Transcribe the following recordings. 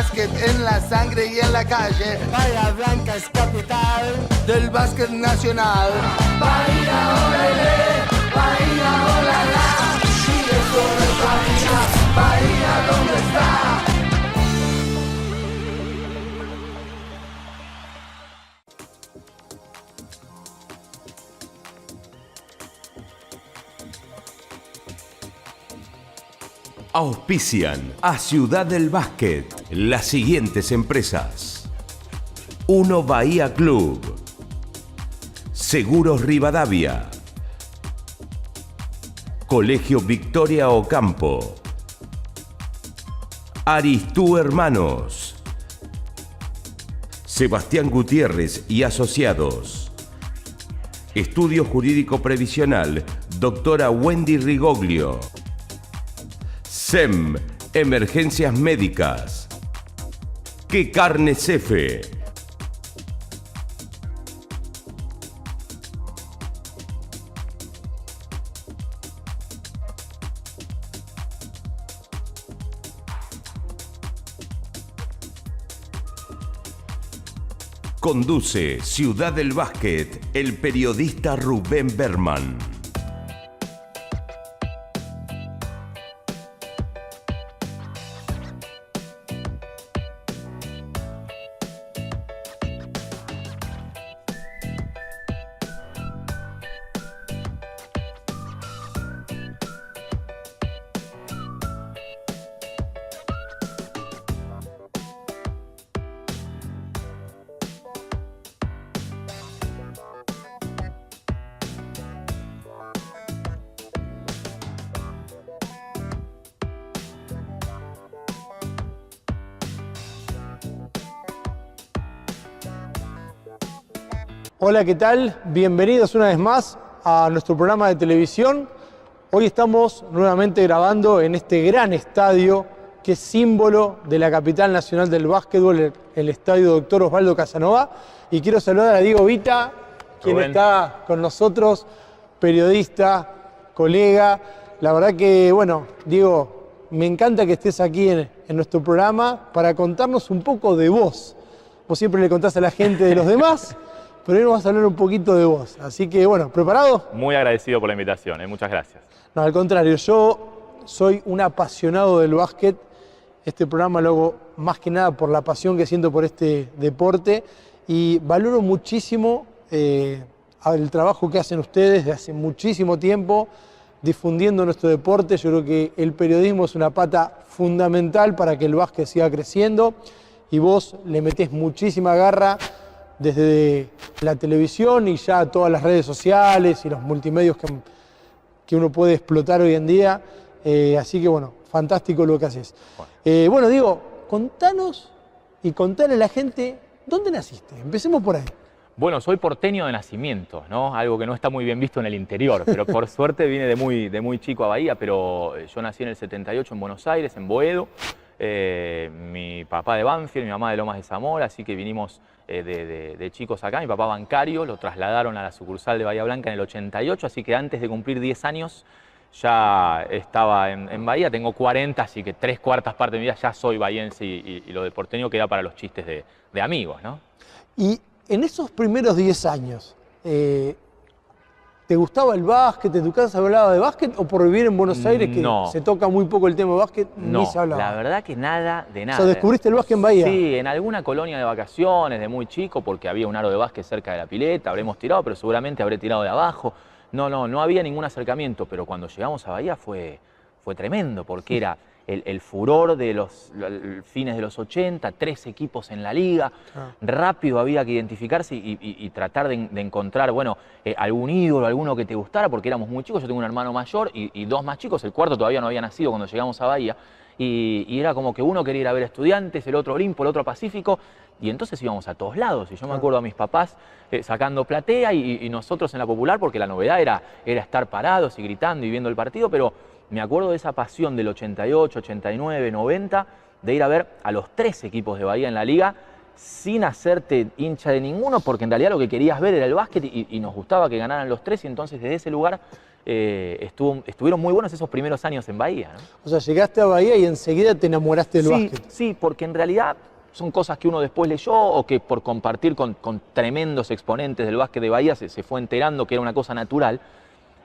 básquet en la sangre y en la calle. Bahía Blanca es capital del básquet nacional. Bahía, olele, Bahía, olala. Si eso no es Bahía, Bahía, ¿dónde está? Auspician a Ciudad del Básquet las siguientes empresas: 1 Bahía Club, Seguros Rivadavia, Colegio Victoria Ocampo, Aristú Hermanos, Sebastián Gutiérrez y Asociados, Estudio Jurídico Previsional, doctora Wendy Rigoglio, SEM, Emergencias Médicas, Que Carne Cefe, conduce Ciudad del Básquet el periodista Rubén Berman. Hola, ¿qué tal? Bienvenidos una vez más a nuestro programa de televisión. Hoy estamos nuevamente grabando en este gran estadio que es símbolo de la capital nacional del básquetbol, el Estadio Dr. Osvaldo Casanova. Y quiero saludar a Diego Vita, quien está con nosotros, periodista, colega. La verdad que, bueno, Diego, me encanta que estés aquí en nuestro programa para contarnos un poco de vos. Vos siempre le contás a la gente de los demás, pero hoy nos vas a hablar un poquito de vos. Así que, bueno, ¿preparado? Muy agradecido por la invitación, muchas gracias. No, al contrario, yo soy un apasionado del básquet. Este programa lo hago más que nada por la pasión que siento por este deporte y valoro muchísimo el trabajo que hacen ustedes de hace muchísimo tiempo difundiendo nuestro deporte. Yo creo que el periodismo es una pata fundamental para que el básquet siga creciendo y vos le metés muchísima garra desde la televisión y ya todas las redes sociales y los multimedios que uno puede explotar hoy en día. Así que, bueno, fantástico lo que haces. Bueno, Diego, contanos y contale a la gente, ¿dónde naciste? Empecemos por ahí. Bueno, soy porteño de nacimiento, ¿no? Algo que no está muy bien visto en el interior, pero por suerte vine de muy chico a Bahía, pero yo nací en el 78 en Buenos Aires, en Boedo. Mi papá de Banfield, mi mamá de Lomas de Zamora, así que vinimos de chicos acá. Mi papá bancario, lo trasladaron a la sucursal de Bahía Blanca en el 88, así que antes de cumplir 10 años ya estaba en Bahía. Tengo 40, así que 3/4 partes de mi vida ya soy bahiense y lo de porteño queda para los chistes de amigos, ¿no? Y en esos primeros 10 años, ¿te gustaba el básquet? ¿En tu casa se hablaba de básquet? ¿O por vivir en Buenos Aires, que se toca muy poco el tema de básquet, ni se hablaba? La verdad que nada de nada. O sea, ¿descubriste el básquet en Bahía? Sí, en alguna colonia de vacaciones de muy chico, porque había un aro de básquet cerca de la pileta, habremos tirado, pero seguramente habré tirado de abajo. No había ningún acercamiento, pero cuando llegamos a Bahía fue tremendo, porque era el furor de los fines de los 80, 3 equipos en la liga. Rápido había que identificarse y tratar de encontrar, bueno, algún ídolo, alguno que te gustara, porque éramos muy chicos. Yo tengo un hermano mayor y 2 más chicos, el cuarto todavía no había nacido cuando llegamos a Bahía. Y era como que uno quería ir a ver Estudiantes, el otro Olimpo, el otro Pacífico, y entonces íbamos a todos lados. Y yo me acuerdo a mis papás sacando platea y nosotros en la Popular, porque la novedad era estar parados y gritando y viendo el partido, pero me acuerdo de esa pasión del 88, 89, 90, de ir a ver a los 3 equipos de Bahía en la liga sin hacerte hincha de ninguno, porque en realidad lo que querías ver era el básquet y nos gustaba que ganaran los 3, y entonces desde ese lugar estuvieron muy buenos esos primeros años en Bahía, ¿no? O sea, llegaste a Bahía y enseguida te enamoraste del básquet. Sí, porque en realidad son cosas que uno después leyó o que por compartir con tremendos exponentes del básquet de Bahía se fue enterando que era una cosa natural.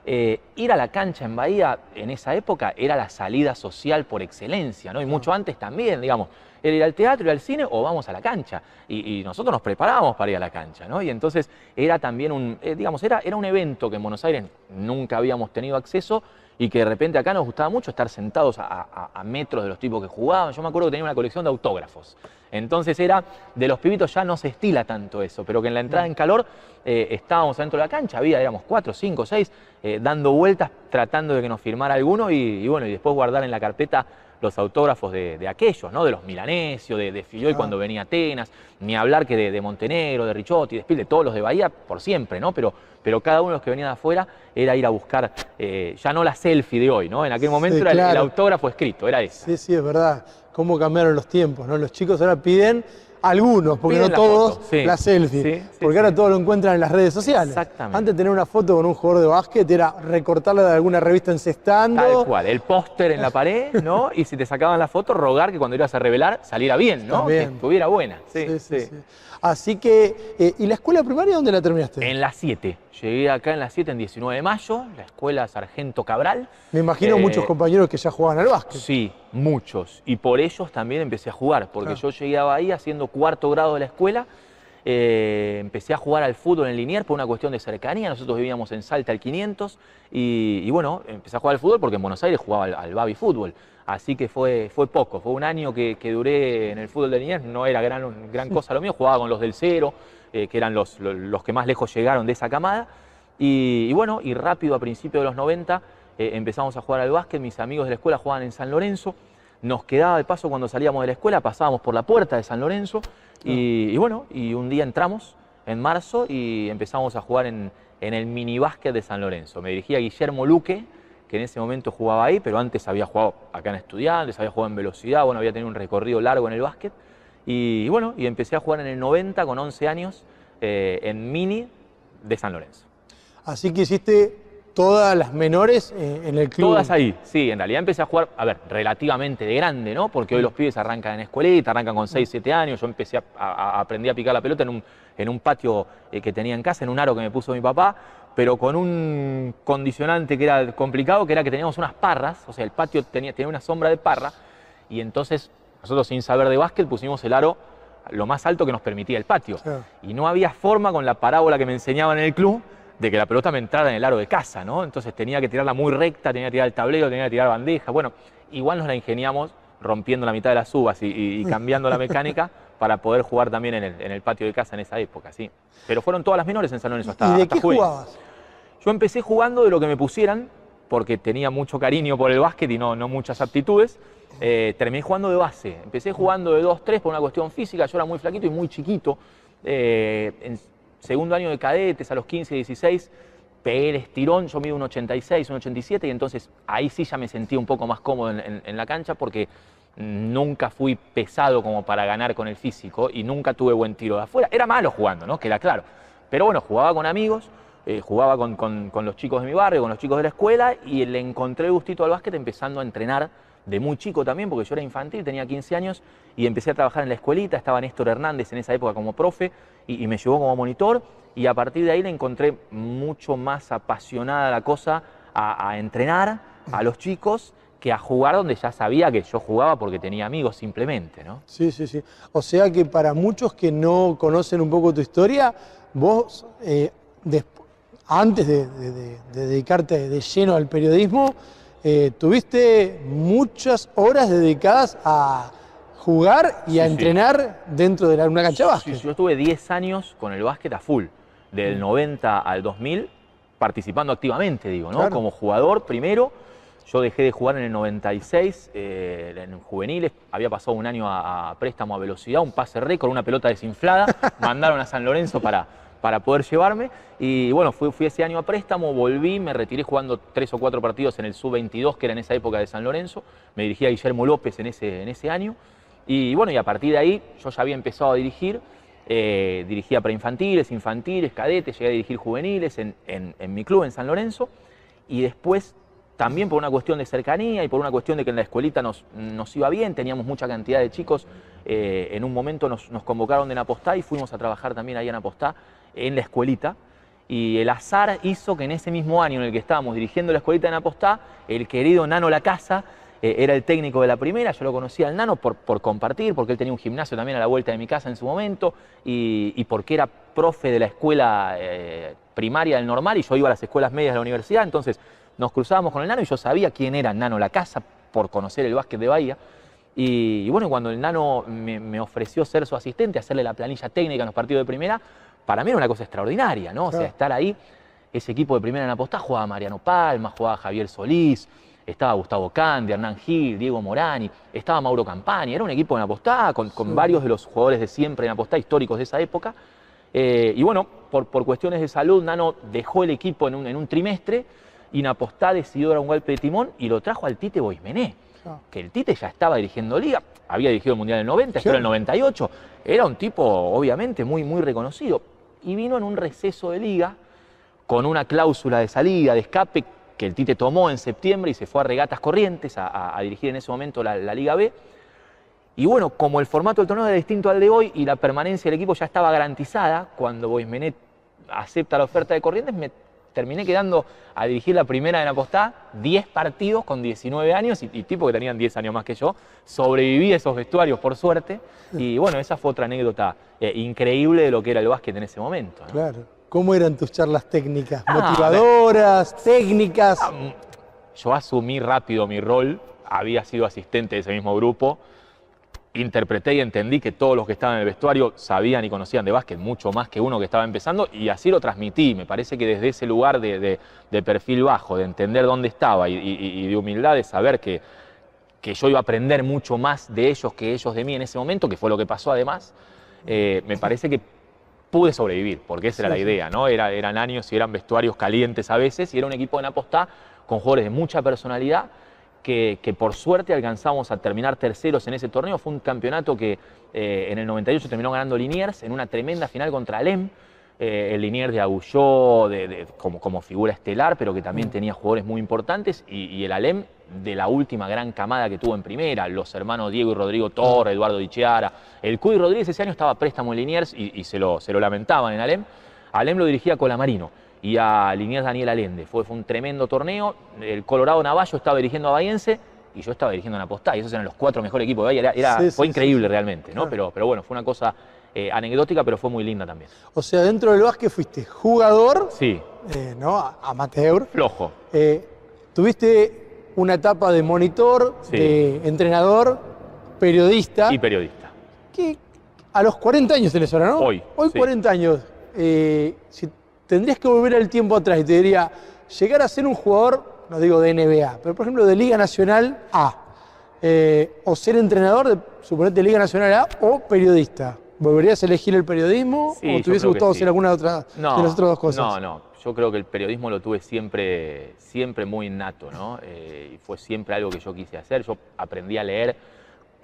Ir a la cancha en Bahía en esa época era la salida social por excelencia, ¿no? Y mucho antes también, digamos, era ir al teatro, ir al cine o vamos a la cancha. Y nosotros nos preparábamos para ir a la cancha, ¿no? Y entonces era también digamos, era un evento que en Buenos Aires nunca habíamos tenido acceso y que de repente acá nos gustaba mucho estar sentados a metros de los tipos que jugaban. Yo me acuerdo que tenía una colección de autógrafos. Entonces de los pibitos ya no se estila tanto eso, pero que en la entrada en calor estábamos dentro de la cancha, éramos 4, 5, 6, dando vueltas tratando de que nos firmara alguno y bueno, y después guardar en la carpeta los autógrafos de aquellos, ¿no? De los Milanesio, de Filloy cuando venía a Atenas, ni hablar que de Montenegro, de Ricciotti, de Spiel, de todos los de Bahía por siempre, ¿no? Pero cada uno de los que venía de afuera era ir a buscar, ya no la selfie de hoy, ¿no? En aquel momento era el autógrafo escrito, era eso. Sí, sí, es verdad. Cómo cambiaron los tiempos, ¿no? Los chicos ahora piden, algunos, porque no todos, la selfie. Porque ahora todos lo encuentran en las redes sociales. Exactamente. Antes de tener una foto con un jugador de básquet era recortarla de alguna revista encestando. Tal cual, el póster en la pared, ¿no? Y si te sacaban la foto, rogar que cuando ibas a revelar saliera bien, ¿no? Que estuviera buena. Sí. Así que, ¿y la escuela primaria dónde la terminaste? En la 7. Llegué acá en la 7 en 19 de mayo, la escuela Sargento Cabral. Me imagino muchos compañeros que ya jugaban al básquet. Sí, muchos. Y por ellos también empecé a jugar, porque yo llegué a Bahía haciendo 4º grado de la escuela. Empecé a jugar al fútbol en Liniers por una cuestión de cercanía. Nosotros vivíamos en Salta al 500 y bueno, empecé a jugar al fútbol porque en Buenos Aires jugaba al baby fútbol. Así que fue poco, fue un año que duré en el fútbol de Liniers, no era gran cosa lo mío, jugaba con los del Cero, que eran los que más lejos llegaron de esa camada. Y bueno, y rápido a principios de los 90 empezamos a jugar al básquet, mis amigos de la escuela jugaban en San Lorenzo, nos quedaba de paso cuando salíamos de la escuela, pasábamos por la puerta de San Lorenzo y bueno, y un día entramos en marzo y empezamos a jugar en el minibásquet de San Lorenzo. Me dirigía Guillermo Luque, que en ese momento jugaba ahí, pero antes había jugado acá en Estudiantes, había jugado en velocidad, bueno, había tenido un recorrido largo en el básquet. Y bueno, y empecé a jugar en el 90 con 11 años en mini de San Lorenzo. Así que hiciste todas las menores en el club. Todas ahí, sí, en realidad empecé a jugar, relativamente de grande, ¿no? Porque hoy los pibes arrancan en escuelita, arrancan con 6, 7 años, yo empecé a aprender a picar la pelota en un patio que tenía en casa, en un aro que me puso mi papá, pero con un condicionante que era complicado, que era que teníamos unas parras, o sea, el patio tenía una sombra de parra, y entonces nosotros sin saber de básquet pusimos el aro lo más alto que nos permitía el patio. Y no había forma con la parábola que me enseñaban en el club de que la pelota me entrara en el aro de casa, ¿no? Entonces tenía que tirarla muy recta, tenía que tirar el tablero, tenía que tirar bandeja. Bueno, igual nos la ingeniamos rompiendo la mitad de las uvas y cambiando la mecánica para poder jugar también en el patio de casa en esa época, sí. Pero fueron todas las menores en San Lorenzo hasta ¿Y de qué jugabas? Yo empecé jugando de lo que me pusieran, porque tenía mucho cariño por el básquet y no muchas aptitudes. Terminé jugando de base. Empecé jugando de 2-3 por una cuestión física. Yo era muy flaquito y muy chiquito. En segundo año de cadetes, a los 15, 16, pegué el estirón. Yo mido un 86, un 87 y entonces ahí sí ya me sentí un poco más cómodo en la cancha porque nunca fui pesado como para ganar con el físico y nunca tuve buen tiro de afuera. Era malo jugando, ¿no? Queda claro. Pero bueno, jugaba con amigos, jugaba con los chicos de mi barrio, con los chicos de la escuela y le encontré el gustito al básquet empezando a entrenar de muy chico también, porque yo era infantil, tenía 15 años y empecé a trabajar en la escuelita, estaba Néstor Hernández en esa época como profe y me llevó como monitor y a partir de ahí le encontré mucho más apasionada la cosa a entrenar a los chicos que a jugar donde ya sabía que yo jugaba porque tenía amigos simplemente, ¿no? Sí, sí, sí. O sea que para muchos que no conocen un poco tu historia, vos, antes de dedicarte de lleno al periodismo, tuviste muchas horas dedicadas a jugar y a entrenar dentro de una cancha de básquet. Sí, yo estuve 10 años con el básquet a full, del 90 al 2000, participando activamente, digo, ¿no? Claro. Como jugador primero. Yo dejé de jugar en el 96, en juveniles, había pasado un año a préstamo a velocidad, un pase récord, una pelota desinflada, mandaron a San Lorenzo para poder llevarme y bueno, fui ese año a préstamo, volví, me retiré jugando 3 o 4 partidos en el Sub-22, que era en esa época de San Lorenzo, me dirigía Guillermo López en ese año y bueno, y a partir de ahí yo ya había empezado a dirigir, dirigía preinfantiles, infantiles, cadetes, llegué a dirigir juveniles en mi club en San Lorenzo. y después también por una cuestión de cercanía y por una cuestión de que en la escuelita nos iba bien, teníamos mucha cantidad de chicos, en un momento nos convocaron de Napostá y fuimos a trabajar también ahí en Napostá, en la escuelita, y el azar hizo que en ese mismo año en el que estábamos dirigiendo la escuelita de Napostá, el querido Nano Lacasa era el técnico de la primera. Yo lo conocía al Nano por compartir, porque él tenía un gimnasio también a la vuelta de mi casa en su momento, y porque era profe de la escuela primaria del Normal, y yo iba a las escuelas medias de la universidad, entonces nos cruzábamos con el Nano y yo sabía quién era Nano Lacasa por conocer el básquet de Bahía. Y bueno, cuando el Nano me ofreció ser su asistente, hacerle la planilla técnica en los partidos de primera, para mí era una cosa extraordinaria, ¿no? O sea, estar ahí, ese equipo de primera en Napostá, jugaba Mariano Palma, jugaba Javier Solís, estaba Gustavo Candi, Hernán Gil, Diego Morani, estaba Mauro Campani, era un equipo en Napostá con varios de los jugadores de siempre en Napostá, históricos de esa época. Y bueno, por cuestiones de salud, Nano dejó el equipo en un trimestre y Napostá decidió dar un golpe de timón y lo trajo al Tite Boismené, que el Tite ya estaba dirigiendo Liga, había dirigido el Mundial del 90, esto era el 98, era un tipo obviamente muy reconocido. Y vino en un receso de Liga con una cláusula de salida, de escape, que el Tite tomó en septiembre y se fue a Regatas Corrientes a dirigir en ese momento la Liga B. Y bueno, como el formato del torneo era distinto al de hoy y la permanencia del equipo ya estaba garantizada, cuando Boismené acepta la oferta de Corrientes, me terminé quedando a dirigir la primera de Napostá, 10 partidos con 19 años y tipos que tenían 10 años más que yo. Sobreviví a esos vestuarios, por suerte. Y bueno, esa fue otra anécdota increíble de lo que era el básquet en ese momento, ¿no? Claro. ¿Cómo eran tus charlas técnicas? ¿Motivadoras, técnicas? Yo asumí rápido mi rol, había sido asistente de ese mismo grupo, interpreté y entendí que todos los que estaban en el vestuario sabían y conocían de básquet mucho más que uno que estaba empezando, y así lo transmití. Me parece que desde ese lugar de perfil bajo, de entender dónde estaba y de humildad, de saber que yo iba a aprender mucho más de ellos que ellos de mí en ese momento, que fue lo que pasó además, me parece que pude sobrevivir, porque esa era la idea, ¿no? Eran años y eran vestuarios calientes a veces, y era un equipo de Napostá con jugadores de mucha personalidad, que por suerte alcanzamos a terminar terceros en ese torneo. Fue un campeonato que en el 98 terminó ganando Liniers en una tremenda final contra Alem. El Liniers de Agulló como figura estelar, pero que también tenía jugadores muy importantes, y el Alem de la última gran camada que tuvo en primera, los hermanos Diego y Rodrigo Torre, Eduardo Dichiara. El Cuy Rodríguez ese año estaba a préstamo en Liniers y se lo lamentaban en Alem. Alem lo dirigía Colamarino y a Liniers Daniel Allende. Fue un tremendo torneo. El Colorado Navallo estaba dirigiendo a Bahiense y yo estaba dirigiendo a Napostá, y esos eran los 4 mejores equipos de Bahía. Fue increíble realmente, ¿no? Pero bueno, fue una cosa anecdótica, pero fue muy linda también. O sea, dentro del básquet fuiste jugador, sí, ¿no? Amateur. Flojo. Tuviste una etapa de monitor, sí, de entrenador, periodista. Y periodista. Que a los 40 años tenés ahora, ¿no? Hoy sí. 40 años. Si tendrías que volver el tiempo atrás y te diría, llegar a ser un jugador, no digo de NBA, pero por ejemplo de Liga Nacional A, o ser entrenador de, suponete, Liga Nacional A, o periodista, ¿volverías a elegir el periodismo? Sí, ¿O te hubiese gustado hacer alguna otra de las otras dos cosas? No. Yo creo que el periodismo lo tuve siempre muy innato, ¿no? Y fue siempre algo que yo quise hacer. Yo aprendí a leer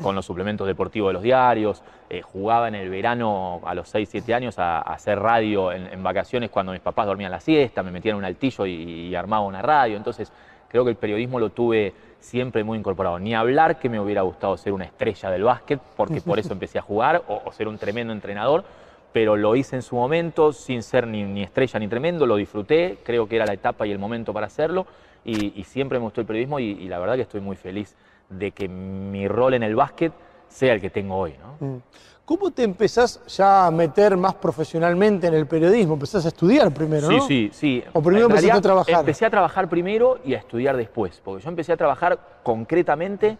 con los suplementos deportivos de los diarios, jugaba en el verano a los 6, 7 años a hacer radio en vacaciones cuando mis papás dormían la siesta, me metía en un altillo y armaba una radio. Entonces creo que el periodismo lo tuve siempre muy incorporado. Ni hablar que me hubiera gustado ser una estrella del básquet, porque por eso empecé a jugar, o ser un tremendo entrenador, pero lo hice en su momento sin ser ni estrella ni tremendo, lo disfruté, creo que era la etapa y el momento para hacerlo, y siempre me gustó el periodismo, y la verdad que estoy muy feliz de que mi rol en el básquet sea el que tengo hoy, ¿no? ¿Cómo te empezás ya a meter más profesionalmente en el periodismo? Empezás a estudiar primero, ¿no? Sí. ¿O primero empezaste a trabajar? Empecé a trabajar primero y a estudiar después, porque yo empecé a trabajar concretamente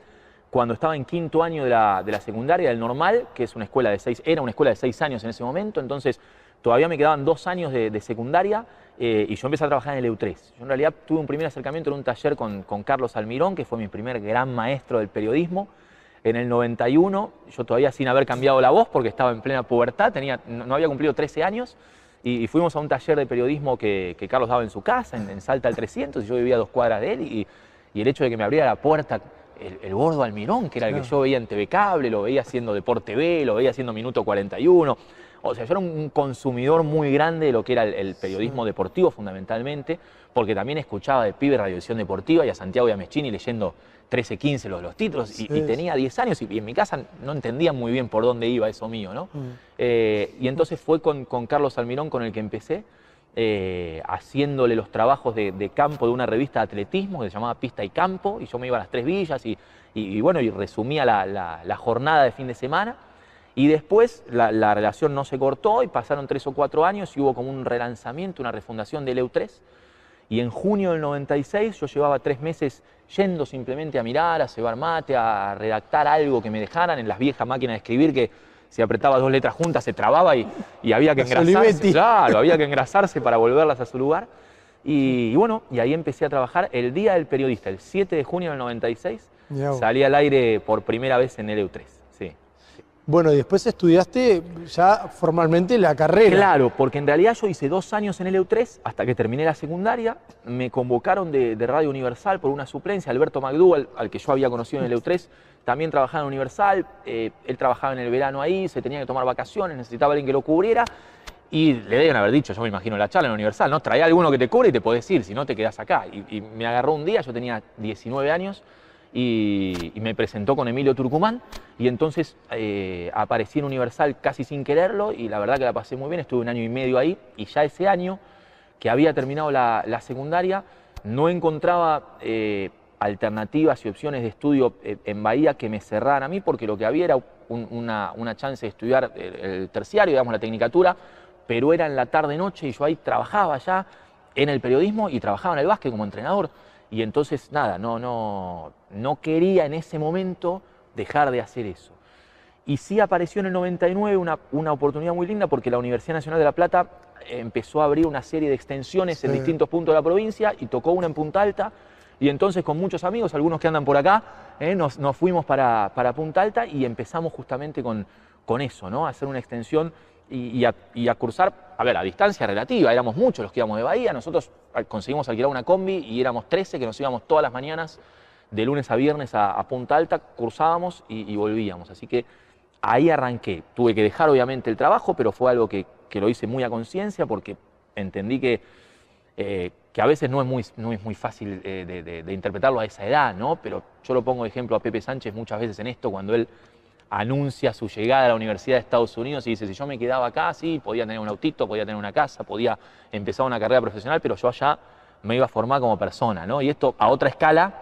cuando estaba en 5º año de la secundaria, del Normal, que es una escuela de 6, era una escuela de 6 años en ese momento, entonces todavía me quedaban 2 años de secundaria, y yo empecé a trabajar en el EU3. Yo en realidad tuve un primer acercamiento en un taller con Carlos Almirón, que fue mi primer gran maestro del periodismo. En el 91, yo todavía sin haber cambiado la voz, porque estaba en plena pubertad, no había cumplido 13 años, y fuimos a un taller de periodismo que Carlos daba en su casa, en Salta al 300, y yo vivía a 2 cuadras de él, y el hecho de que me abriera la puerta el Gordo Almirón, que era el que yo veía en TV Cable, lo veía haciendo Deporte B, lo veía haciendo Minuto 41. O sea, yo era un consumidor muy grande de lo que era el periodismo deportivo, fundamentalmente, porque también escuchaba de pibe Radiovisión Deportiva y a Santiago Iameschini leyendo 13-15 los títulos, y tenía 10 años y en mi casa no entendía muy bien por dónde iba eso mío, ¿no? Y entonces fue con Carlos Almirón con el que empecé, haciéndole los trabajos de campo de una revista de atletismo que se llamaba Pista y Campo, y yo me iba a las 3 villas y bueno, y resumía la jornada de fin de semana. Y después la relación no se cortó y pasaron 3 o 4 años y hubo como un relanzamiento, una refundación de LU3. Y en junio del 96 yo llevaba 3 meses yendo simplemente a mirar, a cebar mate, a redactar algo que me dejaran en las viejas máquinas de escribir que si apretaba 2 letras juntas se trababa y había que engrasarse. Claro, había que engrasarse para volverlas a su lugar. Y bueno, y ahí empecé a trabajar el Día del Periodista, el 7 de junio del 96. Salí al aire por primera vez en LU3. Sí. Bueno, y después estudiaste ya formalmente la carrera. Claro, porque en realidad yo hice 2 años en LU3 hasta que terminé la secundaria. Me convocaron de Radio Universal por una suplencia. Alberto McDougall, al que yo había conocido en LU3, también trabajaba en Universal. Él trabajaba en el verano ahí, se tenía que tomar vacaciones, necesitaba alguien que lo cubriera. Y le deben haber dicho, yo me imagino la charla en Universal, ¿no? Trae a alguno que te cubre y te podés ir, si no te quedás acá. Y me agarró un día, yo tenía 19 años, y me presentó con Emilio Turcumán, y entonces aparecí en Universal casi sin quererlo, y la verdad que la pasé muy bien, estuve 1 año y medio ahí, y ya ese año que había terminado la secundaria, no encontraba alternativas y opciones de estudio en Bahía que me cerraran a mí, porque lo que había era una chance de estudiar el terciario, digamos, la tecnicatura, pero era en la tarde-noche y yo ahí trabajaba ya en el periodismo y trabajaba en el básquet como entrenador. Y entonces, nada, no quería en ese momento dejar de hacer eso. Y sí apareció en el 99 una oportunidad muy linda porque la Universidad Nacional de La Plata empezó a abrir una serie de extensiones en distintos puntos de la provincia y tocó una en Punta Alta. Y entonces con muchos amigos, algunos que andan por acá, nos fuimos para Punta Alta y empezamos justamente con eso, ¿no? A hacer una extensión y a cursar, a ver, a distancia relativa. Éramos muchos los que íbamos de Bahía, nosotros conseguimos alquilar una combi y éramos 13 que nos íbamos todas las mañanas de lunes a viernes a Punta Alta, cursábamos y volvíamos. Así que ahí arranqué. Tuve que dejar obviamente el trabajo, pero fue algo que lo hice muy a conciencia porque entendí que a veces no es muy fácil de interpretarlo a esa edad, ¿no? Pero yo lo pongo de ejemplo a Pepe Sánchez muchas veces en esto, cuando él anuncia su llegada a la Universidad de Estados Unidos y dice, si yo me quedaba acá, sí, podía tener un autito, podía tener una casa, podía empezar una carrera profesional, pero yo allá me iba a formar como persona, ¿no? Y esto a otra escala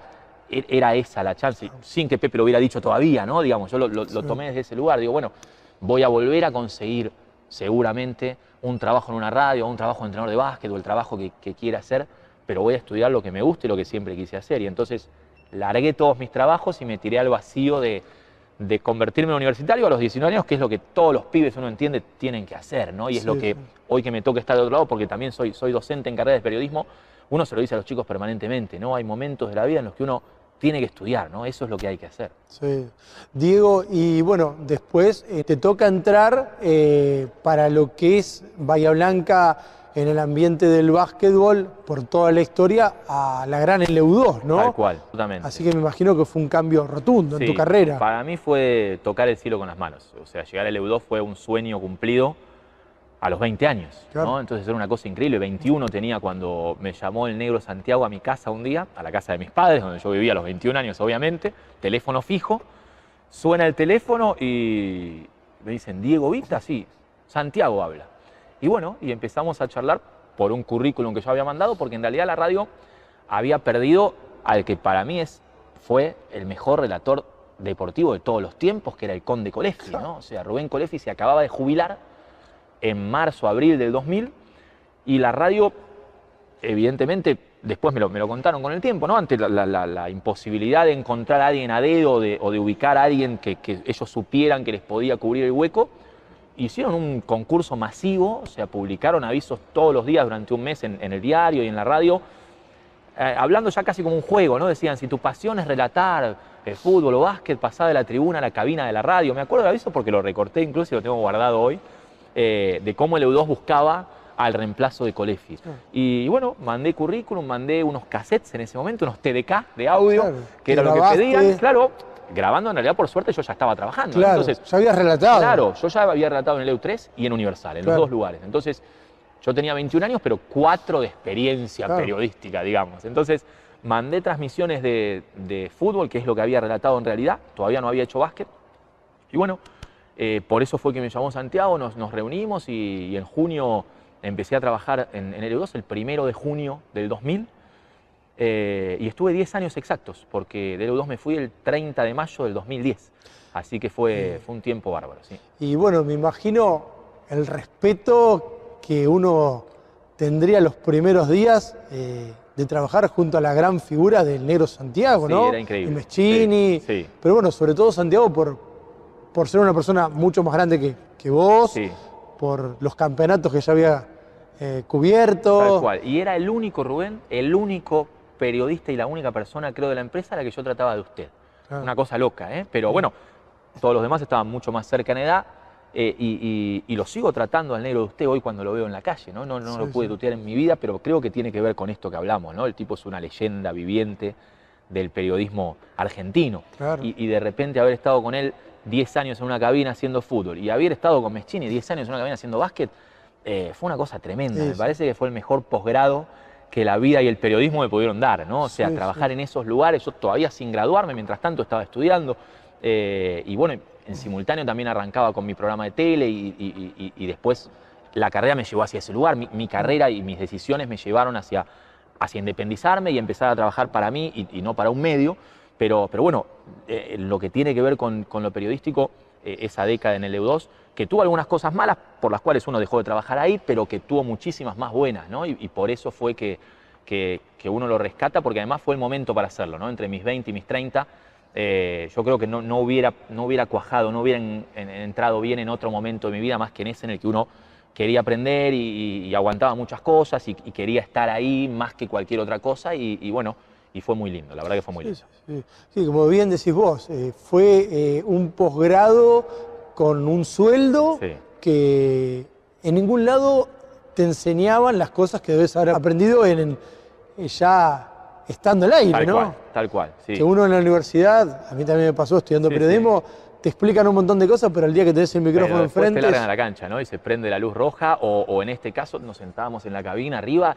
era esa la chance, sin que Pepe lo hubiera dicho todavía, ¿no? Digamos, yo lo tomé desde ese lugar, digo, bueno, voy a volver a conseguir seguramente un trabajo en una radio, un trabajo de entrenador de básquet o el trabajo que quiera hacer, pero voy a estudiar lo que me guste y lo que siempre quise hacer. Y entonces largué todos mis trabajos y me tiré al vacío de convertirme en universitario a los 19 años, que es lo que todos los pibes, uno entiende, tienen que hacer, ¿no? Y es lo que hoy que me toca estar de otro lado, porque también soy docente en carrera de periodismo, uno se lo dice a los chicos permanentemente, ¿no? Hay momentos de la vida en los que uno tiene que estudiar, ¿no? Eso es lo que hay que hacer. Sí. Diego, y bueno, después te toca entrar para lo que es Bahía Blanca en el ambiente del básquetbol, por toda la historia, a la gran LU2, ¿no? Tal cual, totalmente. Así que me imagino que fue un cambio rotundo en tu carrera. Para mí fue tocar el cielo con las manos. O sea, llegar a LU2 fue un sueño cumplido a los 20 años, claro, ¿no? Entonces era una cosa increíble. 21 tenía cuando me llamó el negro Santiago a mi casa un día, a la casa de mis padres, donde yo vivía a los 21 años, obviamente, teléfono fijo. Suena el teléfono y me dicen, ¿Diego Vita? Sí, Santiago habla. Y bueno, y empezamos a charlar por un currículum que yo había mandado, porque en realidad la radio había perdido al que para mí fue el mejor relator deportivo de todos los tiempos, que era el Conde Colefi, ¿no? O sea, Rubén Colefi se acababa de jubilar en marzo, abril del 2000, y la radio, evidentemente, después me lo contaron con el tiempo, ¿no? Ante la imposibilidad de encontrar a alguien a dedo o de ubicar a alguien que ellos supieran que les podía cubrir el hueco, hicieron un concurso masivo, o sea, publicaron avisos todos los días durante un mes en el diario y en la radio, hablando ya casi como un juego, ¿no? Decían, si tu pasión es relatar el fútbol o básquet, pasá de la tribuna a la cabina de la radio. Me acuerdo del aviso porque lo recorté incluso y lo tengo guardado hoy, de cómo el EU2 buscaba al reemplazo de Colefi. Y bueno, mandé currículum, mandé unos cassettes en ese momento, unos TDK de audio, Claro, que era lo que grabaste. pedían. Claro, grabando en realidad por suerte yo ya estaba trabajando. ¿no? Claro, Entonces, ya habías relatado. claro, yo ya había relatado en el EU3 y en Universal, en Claro. los dos lugares. Entonces, yo tenía 21 años, pero 4 de experiencia Claro. periodística, digamos. Entonces, mandé transmisiones de fútbol, que es lo que había relatado en realidad. Todavía no había hecho básquet. Y bueno, por eso fue que me llamó Santiago, nos reunimos y en junio empecé a trabajar en el EU2, el 1 de junio del 2000. Y estuve 10 años exactos, porque del EU2 me fui el 30 de mayo del 2010. Así que fue un tiempo bárbaro, sí. Y bueno, me imagino el respeto que uno tendría los primeros días de trabajar junto a la gran figura del Negro Santiago, Sí, ¿no? era increíble. Y Meschini. Sí, sí. Pero bueno, sobre todo Santiago por ser una persona mucho más grande que vos, Sí. por los campeonatos que ya había cubierto. Tal cual. Y era el único, Rubén, el único periodista y la única persona, creo, de la empresa a la que yo trataba de usted. Claro. Una cosa loca, ¿eh? Pero bueno, todos los demás estaban mucho más cerca en edad y lo sigo tratando al negro de usted hoy cuando lo veo en la calle, ¿no? No Sí, lo pude sí. tutear en mi vida, pero creo que tiene que ver con esto que hablamos, ¿no? El tipo es una leyenda viviente del periodismo argentino. Claro. Y de repente haber estado con él 10 años en una cabina haciendo fútbol y haber estado con Meschini 10 años en una cabina haciendo básquet, fue una cosa tremenda. Sí, Me sí. parece que fue el mejor posgrado que la vida y el periodismo me pudieron dar, ¿no? O sea, Sí, trabajar sí. en esos lugares, yo todavía sin graduarme, mientras tanto estaba estudiando, y bueno, en simultáneo también arrancaba con mi programa de tele y después la carrera me llevó hacia ese lugar, mi carrera y mis decisiones me llevaron hacia independizarme y empezar a trabajar para mí y no para un medio, pero bueno, lo que tiene que ver con lo periodístico, esa década en el EU2, que tuvo algunas cosas malas por las cuales uno dejó de trabajar ahí, pero que tuvo muchísimas más buenas, ¿no? Y por eso fue que uno lo rescata, porque además fue el momento para hacerlo, ¿no? Entre mis 20 y mis 30, yo creo que no hubiera cuajado, no hubiera entrado bien en otro momento de mi vida, más que en ese en el que uno quería aprender y aguantaba muchas cosas y quería estar ahí más que cualquier otra cosa y bueno, y fue muy lindo, la verdad que fue muy lindo. Sí, como bien decís vos, fue un posgrado con un sueldo Sí. que en ningún lado te enseñaban las cosas que debes haber aprendido ya estando al aire, ¿no? Tal cual, sí. Que uno en la universidad, a mí también me pasó estudiando Sí, periodismo, te explican un montón de cosas, pero el día que tenés el Pero micrófono después enfrente... te largan a la cancha, ¿no? Y se prende la luz roja, o en este caso nos sentábamos en la cabina arriba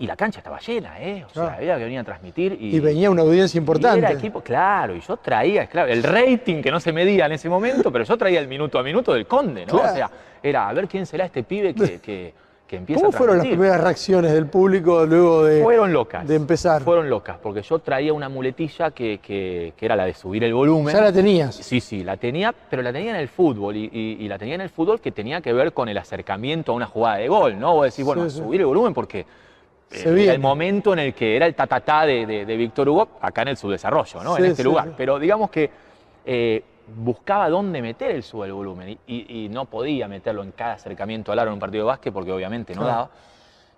y la cancha estaba llena, ¿eh? O sea, Claro. había que venir a transmitir Y venía una audiencia importante. Y era equipo, claro, y yo traía, claro, el rating que no se medía en ese momento, pero yo traía el minuto a minuto del Conde, ¿no? Claro. O sea, era a ver quién será este pibe que empieza ¿Cómo a fueron las transmitir. primeras reacciones del público luego Fueron locas. de empezar? Fueron locas, porque yo traía una muletilla que era la de subir el volumen. Ya la tenías. Sí, la tenía, pero la tenía en el fútbol y la tenía en el fútbol que tenía que ver con el acercamiento a una jugada de gol, ¿no? Vos decís, bueno, Sí, sí. subir el volumen porque Se viene. el momento en el que era el ta-ta-ta de Víctor Hugo, acá en el subdesarrollo, ¿no? Sí, En este sí, lugar. sí. Pero digamos que buscaba dónde meter el sube el volumen y no podía meterlo en cada acercamiento al aro en un partido de básquet porque obviamente no Claro. daba.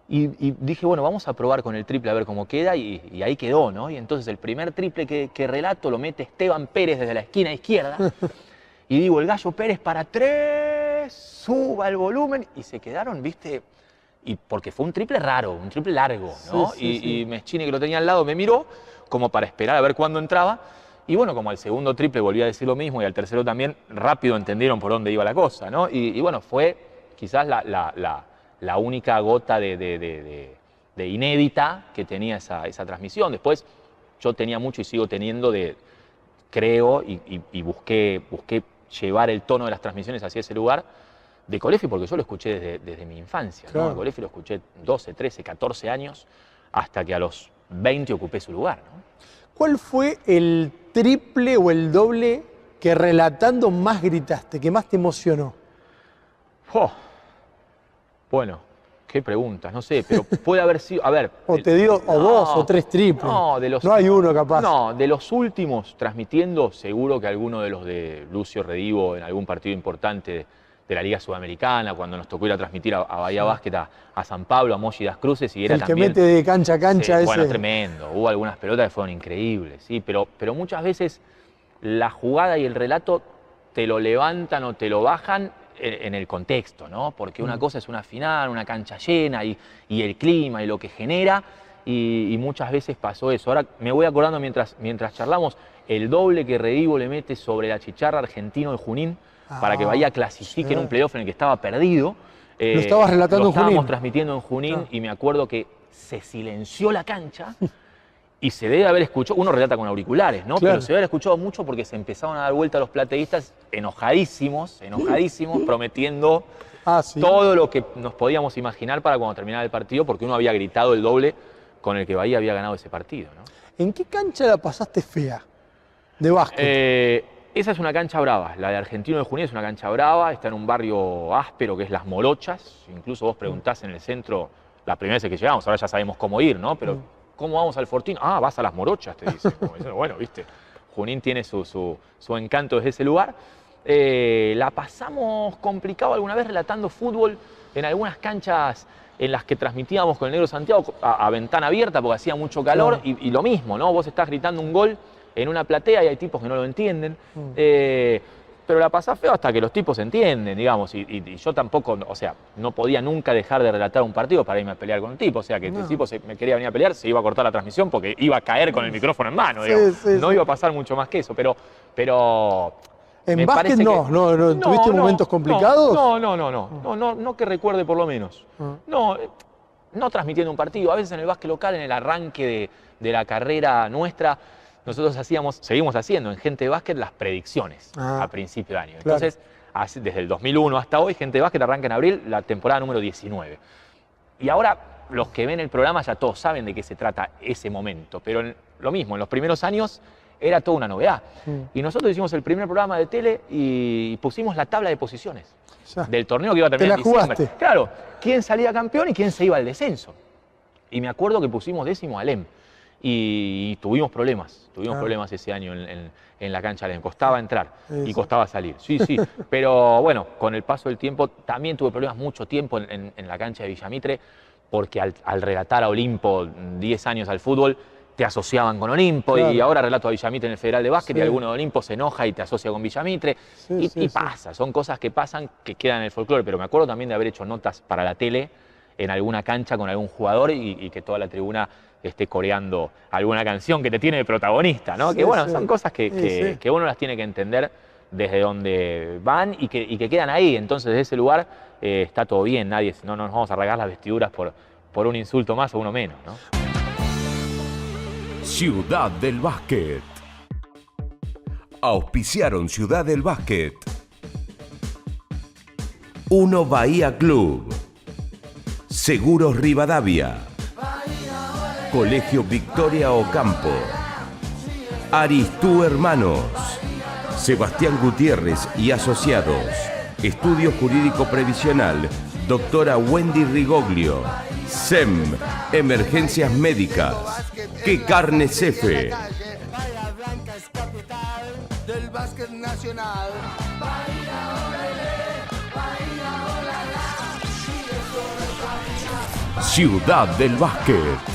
Y dije, bueno, vamos a probar con el triple a ver cómo queda y ahí quedó, ¿no? Y entonces el primer triple que relato lo mete Esteban Pérez desde la esquina izquierda y digo, el Gallo Pérez para 3, suba el volumen y se quedaron, ¿viste? Y porque fue un triple raro, un triple largo, ¿no? Sí, sí. Y Meschini, que lo tenía al lado, me miró como para esperar a ver cuándo entraba. Y bueno, como al segundo triple volví a decir lo mismo y al tercero también, rápido entendieron por dónde iba la cosa, ¿no? Y bueno, fue quizás la única gota de inédita que tenía esa transmisión. Después yo tenía mucho y sigo teniendo creo, y busqué llevar el tono de las transmisiones hacia ese lugar de Colefi, porque yo lo escuché desde mi infancia, ¿no? Claro. A Colefi lo escuché 12, 13, 14 años, hasta que a los 20 ocupé su lugar, ¿no? ¿Cuál fue el triple o el doble que relatando más gritaste, que más te emocionó? ¡Oh! Bueno, qué preguntas, no sé, pero puede haber sido, a ver... O te dio o dos o tres triples. No, No hay uno capaz. No, de los últimos transmitiendo, seguro que alguno de los de Lucio Redivo en algún partido importante de la Liga Sudamericana, cuando nos tocó ir a transmitir a Bahía Básquet, a San Pablo, a Mogi das Cruces, y era El que también... mete de cancha a cancha Sí, ese. bueno, tremendo. Hubo algunas pelotas que fueron increíbles, sí, pero muchas veces la jugada y el relato te lo levantan o te lo bajan en el contexto, ¿no? Porque una cosa es una final, una cancha llena y el clima y lo que genera, y muchas veces pasó eso. Ahora me voy acordando mientras charlamos, el doble que Redivo le mete sobre la chicharra Argentino de Junín para que Bahía clasifique en un playoff en el que estaba perdido. Lo estabas relatando en Junín. Lo estábamos transmitiendo en Junín y me acuerdo que se silenció la cancha y se debe haber escuchado, uno relata con auriculares, ¿no? Claro. Pero se debe haber escuchado mucho porque se empezaron a dar vuelta los plateístas enojadísimos, prometiendo todo lo que nos podíamos imaginar para cuando terminara el partido, porque uno había gritado el doble con el que Bahía había ganado ese partido, ¿no? ¿En qué cancha la pasaste fea de básquet? Esa es una cancha brava, la de Argentino de Junín es una cancha brava, está en un barrio áspero que es Las Morochas, incluso vos preguntás en el centro, las primeras veces que llegamos, ahora ya sabemos cómo ir, ¿no? Pero ¿cómo vamos al Fortín? Ah, vas a Las Morochas, te dicen. Bueno, viste, Junín tiene su encanto desde ese lugar. La pasamos complicado alguna vez relatando fútbol en algunas canchas en las que transmitíamos con el Negro Santiago a ventana abierta porque hacía mucho calor y lo mismo, ¿no? Vos estás gritando un gol en una platea y hay tipos que no lo entienden. Pero la pasás feo hasta que los tipos entienden, digamos, y yo tampoco, o sea, no podía nunca dejar de relatar un partido para irme a pelear con el tipo, o sea, que el tipo me quería venir a pelear, se iba a cortar la transmisión porque iba a caer con el micrófono en mano, digamos. No iba a pasar mucho más que eso, pero ¿En básquet no tuviste momentos complicados? No que recuerde por lo menos. No transmitiendo un partido, a veces en el básquet local, en el arranque de la carrera nuestra, nosotros seguimos haciendo en Gente de Básquet las predicciones a principio de año. Entonces, desde el 2001 hasta hoy, Gente de Básquet arranca en abril la temporada número 19. Y ahora los que ven el programa ya todos saben de qué se trata ese momento, pero lo mismo, en los primeros años era toda una novedad. Y nosotros hicimos el primer programa de tele y pusimos la tabla de posiciones del torneo que iba a terminar en diciembre. Jugaste. Claro, quién salía campeón y quién se iba al descenso. Y me acuerdo que pusimos 10º a Alem. Y tuvimos problemas ese año en la cancha de Alem. Costaba entrar y costaba salir. Sí, pero bueno, con el paso del tiempo también tuve problemas mucho tiempo en la cancha de Villamitre, porque al relatar a Olimpo 10 años al fútbol, te asociaban con Olimpo, y ahora relato a Villamitre en el Federal de Básquet y alguno de Olimpo se enoja y te asocia con Villamitre. Y pasa, son cosas que pasan que quedan en el folclore, pero me acuerdo también de haber hecho notas para la tele en alguna cancha con algún jugador y que toda la tribuna esté coreando alguna canción que te tiene de protagonista, ¿no? Que bueno, son cosas que uno las tiene que entender desde donde van y que quedan ahí. Entonces, desde ese lugar está todo bien, no nos vamos a rasgar las vestiduras por un insulto más o uno menos, ¿no? Ciudad del Básquet. Auspiciaron Ciudad del Básquet. 1 Bahía Club. Seguros Rivadavia. Colegio Victoria Ocampo. Aristú Hermanos. Sebastián Gutiérrez y Asociados. Estudio Jurídico Previsional. Doctora Wendy Rigoglio. SEM. Emergencias Médicas. Que Carne Cefe. Bahía Blanca es capital del básquet nacional. Bahía, olé, Bahía, olala. Ciudad del Básquet.